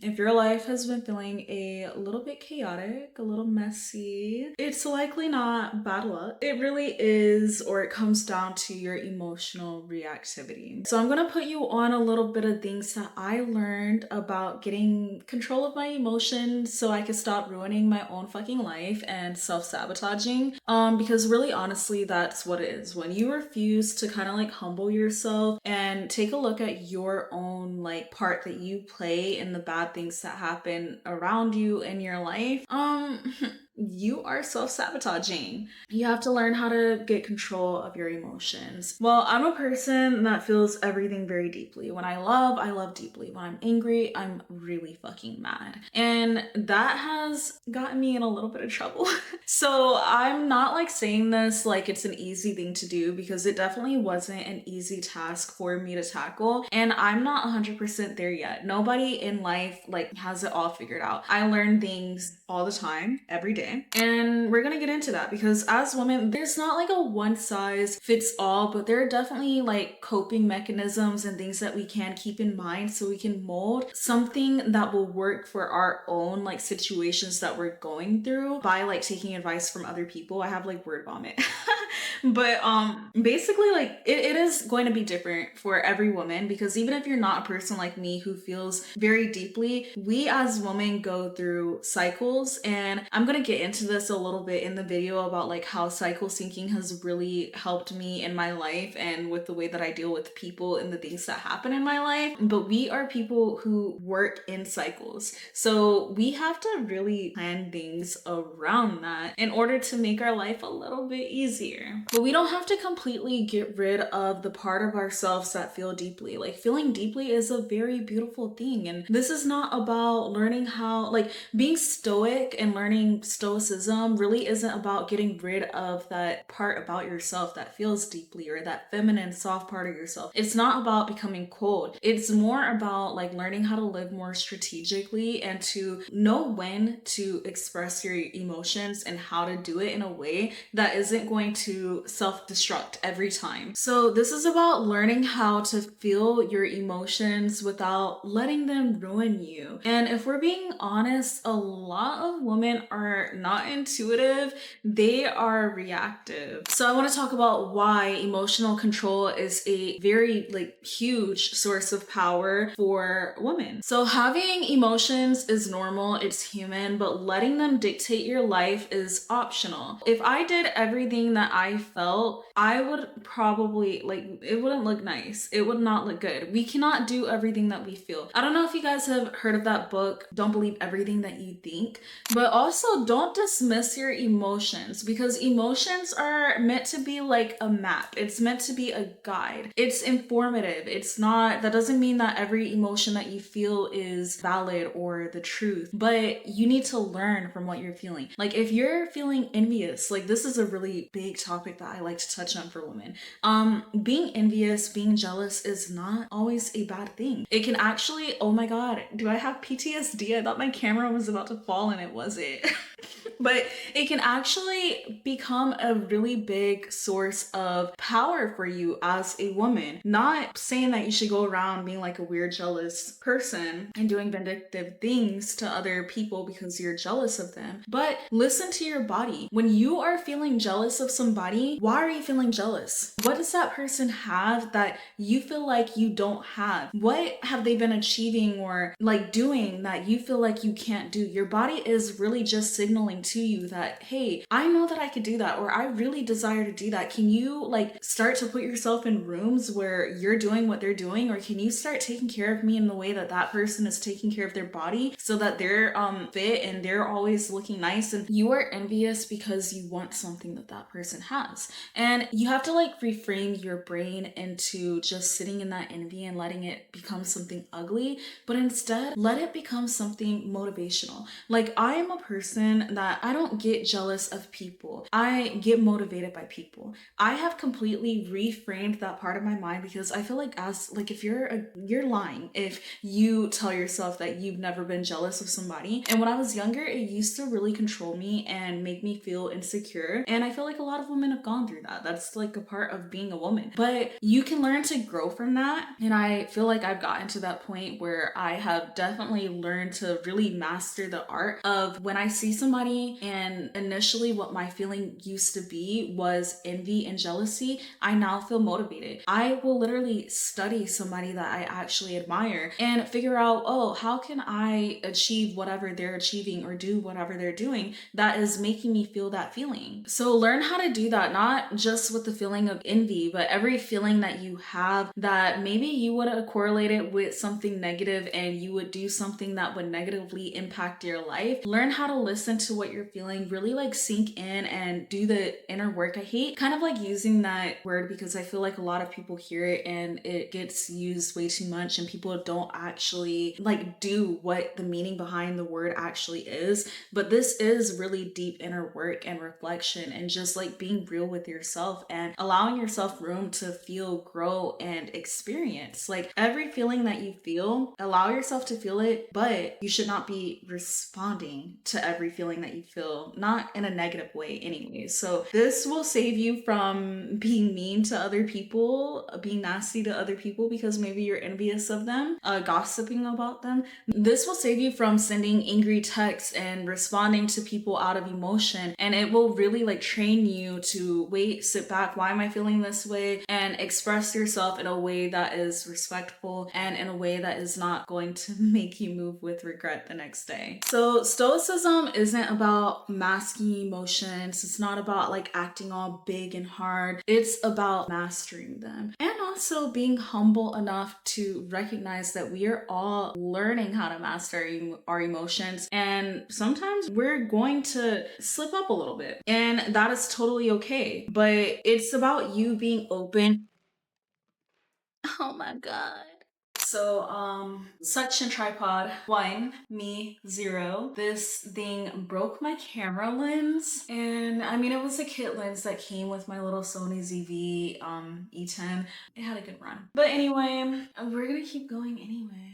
if your life has been feeling a little bit chaotic, a little messy, it's likely not bad luck. It really is, or it comes down to your emotional reactivity. So I'm gonna put you on a little bit of things that I learned about getting control of my emotions so I could stop ruining my own fucking life and self-sabotaging. Because really honestly, that's what it is. When you refuse to kind of like humble yourself and take a look at your own like part that you play in the bad things that happen around you in your life, you are self-sabotaging. You have to learn how to get control of your emotions. Well, I'm a person that feels everything very deeply. When I love deeply. When I'm angry, I'm really fucking mad. And that has gotten me in a little bit of trouble. So I'm not like saying this like it's an easy thing to do, because it definitely wasn't an easy task for me to tackle. And I'm not 100% there yet. Nobody in life like has it all figured out. I learn things all the time, every day. And we're gonna get into that because as women, there's not like a one size fits all, but there are definitely like coping mechanisms and things that we can keep in mind so we can mold something that will work for our own like situations that we're going through by like taking advice from other people. I have like word vomit. But basically like it is going to be different for every woman, because even if you're not a person like me who feels very deeply, we as women go through cycles. And I'm gonna get into this a little bit in the video about like how cycle syncing has really helped me in my life and with the way that I deal with people and the things that happen in my life. But we are people who work in cycles, so we have to really plan things around that in order to make our life a little bit easier. But we don't have to completely get rid of the part of ourselves that feel deeply. Like feeling deeply is a very beautiful thing, and this is not about learning how like being stoic and learning stoicism really isn't about getting rid of that part about yourself that feels deeply, or that feminine soft part of yourself. It's not about becoming cold. It's more about like learning how to live more strategically and to know when to express your emotions and how to do it in a way that isn't going to self-destruct every time. So this is about learning how to feel your emotions without letting them ruin you. And if we're being honest, a lot of women are not intuitive, they are reactive. So I want to talk about why emotional control is a very like huge source of power for women. So having emotions is normal, it's human, but letting them dictate your life is optional. If I did everything that I felt, I would probably like, it wouldn't look nice. It would not look good. We cannot do everything that we feel. I don't know if you guys have heard of that book, Don't Believe Everything That You Think, but also don't dismiss your emotions, because emotions are meant to be like a map. It's meant to be a guide. It's informative. It's not, that doesn't mean that every emotion that you feel is valid or the truth, but you need to learn from what you're feeling. Like if you're feeling envious, like this is a really big topic that I like to touch on for women. Being envious, being jealous is not always a bad thing. It can actually, oh my God, do I have PTSD? I thought my camera was about to fall and it wasn't. But it can actually become a really big source of power for you as a woman. Not saying that you should go around being like a weird, jealous person and doing vindictive things to other people because you're jealous of them, but listen to your body. When you are feeling jealous of somebody, why are you feeling jealous? What does that person have that you feel like you don't have? What have they been achieving or like doing that you feel like you can't do? Your body is really just signaling to you that, hey, I know that I could do that, or I really desire to do that. Can you like start to put yourself in rooms where you're doing what they're doing, or can you start taking care of me in the way that that person is taking care of their body so that they're fit and they're always looking nice, and you are envious because you want something that that person has. And you have to like reframe your brain into just sitting in that envy and letting it become something ugly, but instead let it become something motivational. Like I am a person person that I don't get jealous of people. I get motivated by people. I have completely reframed that part of my mind because I feel like if you're lying if you tell yourself that you've never been jealous of somebody. And when I was younger, it used to really control me and make me feel insecure. And I feel like a lot of women have gone through that. That's like a part of being a woman. But you can learn to grow from that. And I feel like I've gotten to that point where I have definitely learned to really master the art of when I see somebody, and initially what my feeling used to be was envy and jealousy, I now feel motivated. I will literally study somebody that I actually admire and figure out, oh, how can I achieve whatever they're achieving or do whatever they're doing that is making me feel that feeling. So learn how to do that, not just with the feeling of envy, but every feeling that you have that maybe you would have correlated with something negative and you would do something that would negatively impact your life. Learn how to listen to what you're feeling, really like sink in and do the inner work. I hate kind of like using that word because I feel like a lot of people hear it and it gets used way too much and people don't actually like do what the meaning behind the word actually is. But this is really deep inner work and reflection and just like being real with yourself and allowing yourself room to feel, grow, and experience. Like every feeling that you feel, allow yourself to feel it, but you should not be responding to every feeling that you feel, not in a negative way anyway. So this will save you from being mean to other people, being nasty to other people because maybe you're envious of them, gossiping about them. This will save you from sending angry texts and responding to people out of emotion, and it will really like train you to wait, sit back, why am I feeling this way, and express yourself in a way that is respectful and in a way that is not going to make you move with regret the next day. So Stoicism isn't about masking emotions. It's not about like acting all big and hard. It's about mastering them and also being humble enough to recognize that we are all learning how to master our emotions, and sometimes we're going to slip up a little bit, and that is totally okay. But it's about you being open. Oh my god. So, suction tripod 1, me 0. This thing broke my camera lens. And I mean, it was a kit lens that came with my little Sony ZV E10. It had a good run. But anyway, we're gonna keep going anyway.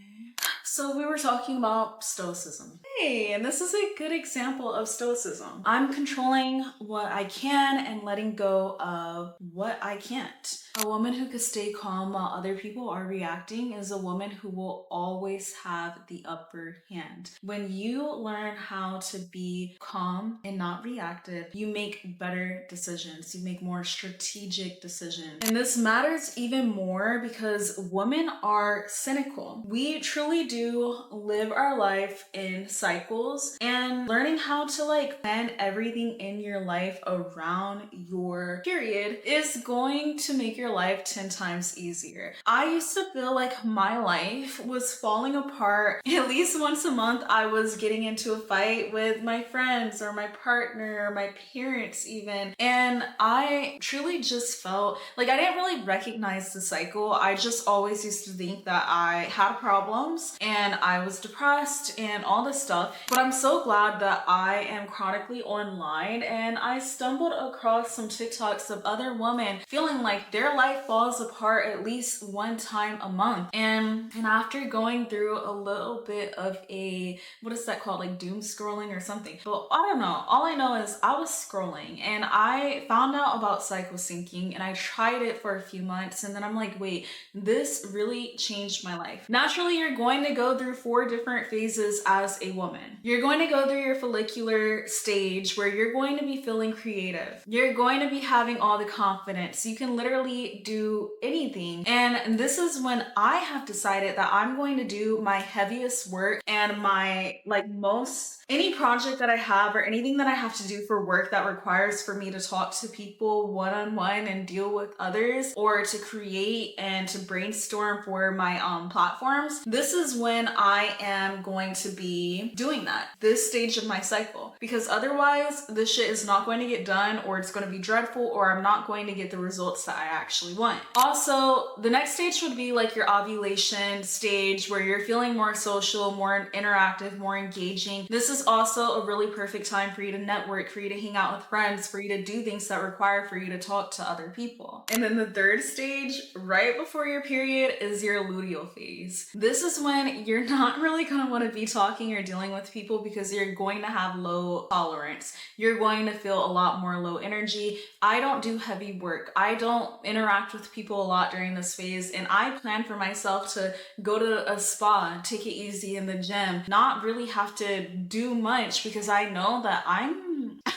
So we were talking about Stoicism. Hey, and this is a good example of Stoicism. I'm controlling what I can and letting go of what I can't. A woman who can stay calm while other people are reacting is a woman who will always have the upper hand. When you learn how to be calm and not reactive, you make better decisions. You make more strategic decisions. And this matters even more because women are cynical. We truly do live our life in cycles, and learning how to like plan everything in your life around your period is going to make your life 10 times easier. I used to feel like my life was falling apart. At least once a month, I was getting into a fight with my friends or my partner or my parents even. And I truly just felt like I didn't really recognize the cycle. I just always used to think that I had problems and I was depressed and all this stuff. But I'm so glad that I am chronically online, and I stumbled across some TikToks of other women feeling like their life falls apart at least one time a month. And after going through a little bit of a, what is that called? Like doom scrolling or something. But I don't know. All I know is I was scrolling and I found out about cycle syncing and I tried it for a few months, and then I'm like, wait, this really changed my life. Naturally, you're going to go through 4 different phases as a woman. You're going to go through your follicular stage where you're going to be feeling creative. You're going to be having all the confidence. You can literally do anything. And this is when I have decided that I'm going to do my heaviest work and my like most any project that I have or anything that I have to do for work that requires for me to talk to people one-on-one and deal with others, or to create and to brainstorm for my platforms. This is when I am going to be doing that, this stage of my cycle, because otherwise this shit is not going to get done, or it's going to be dreadful, or I'm not going to get the results that I actually actually want. Also, the next stage would be like your ovulation stage where you're feeling more social, more interactive, more engaging. This is also a really perfect time for you to network, for you to hang out with friends, for you to do things that require for you to talk to other people. And then the third stage, right before your period, is your luteal phase. This is when you're not really going to want to be talking or dealing with people because you're going to have low tolerance. You're going to feel a lot more low energy. I don't do heavy work. I don't interact with people a lot during this phase, and I plan for myself to go to a spa, take it easy in the gym, not really have to do much because I know that I'm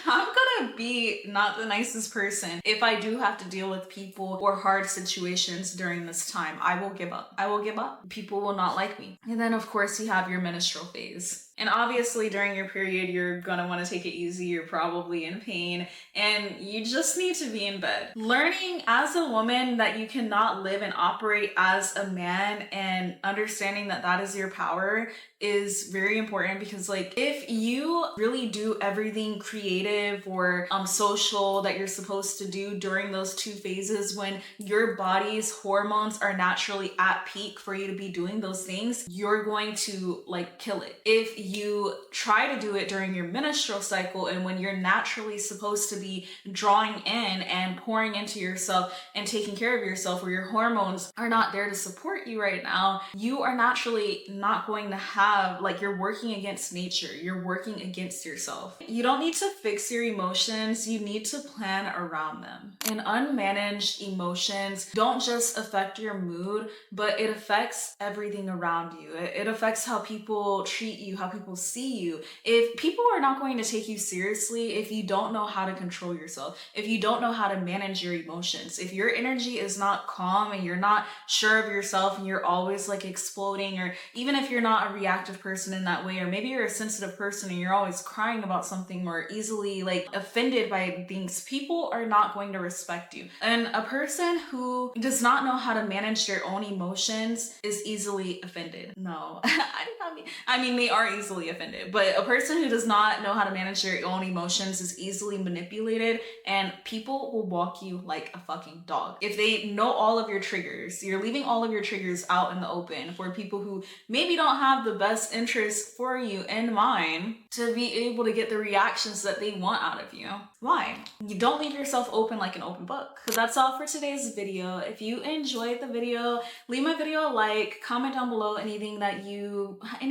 gonna be not the nicest person. If I do have to deal with people or hard situations during this time, I will give up. I will give up. People will not like me. And then of course you have your menstrual phase. And obviously during your period, you're gonna wanna take it easy. You're probably in pain and you just need to be in bed. Learning as a woman that you cannot live and operate as a man and understanding that that is your power is very important, because like if you really do everything creative or social that you're supposed to do during those two phases when your body's hormones are naturally at peak for you to be doing those things, you're going to like kill it. If you try to do it during your menstrual cycle and when you're naturally supposed to be drawing in and pouring into yourself and taking care of yourself, where your hormones are not there to support you right now, you are naturally not going to have, like, you're working against nature. You're working against yourself. You don't need to fix your emotions. You need to plan around them. And unmanaged emotions don't just affect your mood, but it affects everything around you. It affects how people treat you, how people see you. If people are not going to take you seriously if you don't know how to control yourself, if you don't know how to manage your emotions, if your energy is not calm and you're not sure of yourself and you're always like exploding, or even if you're not a reactive person in that way, or maybe you're a sensitive person and you're always crying about something or easily like offended by things, people are not going to respect you. And a person who does not know how to manage their own emotions is easily offended. No, I mean, they are easily offended, but a person who does not know how to manage their own emotions is easily manipulated, and people will walk you like a fucking dog. If they know all of your triggers, you're leaving all of your triggers out in the open for people who maybe don't have the best interest for you in mind to be able to get the reactions that they want out of you. Why? You don't leave yourself open like an open book. So that's all for today's video. If you enjoyed the video, leave my video a like, comment down below any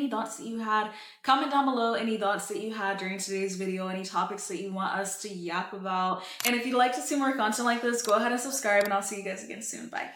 thoughts that you had. Comment down below any thoughts that you had during today's video, any topics that you want us to yap about. And if you'd like to see more content like this, go ahead and subscribe, and I'll see you guys again soon. Bye.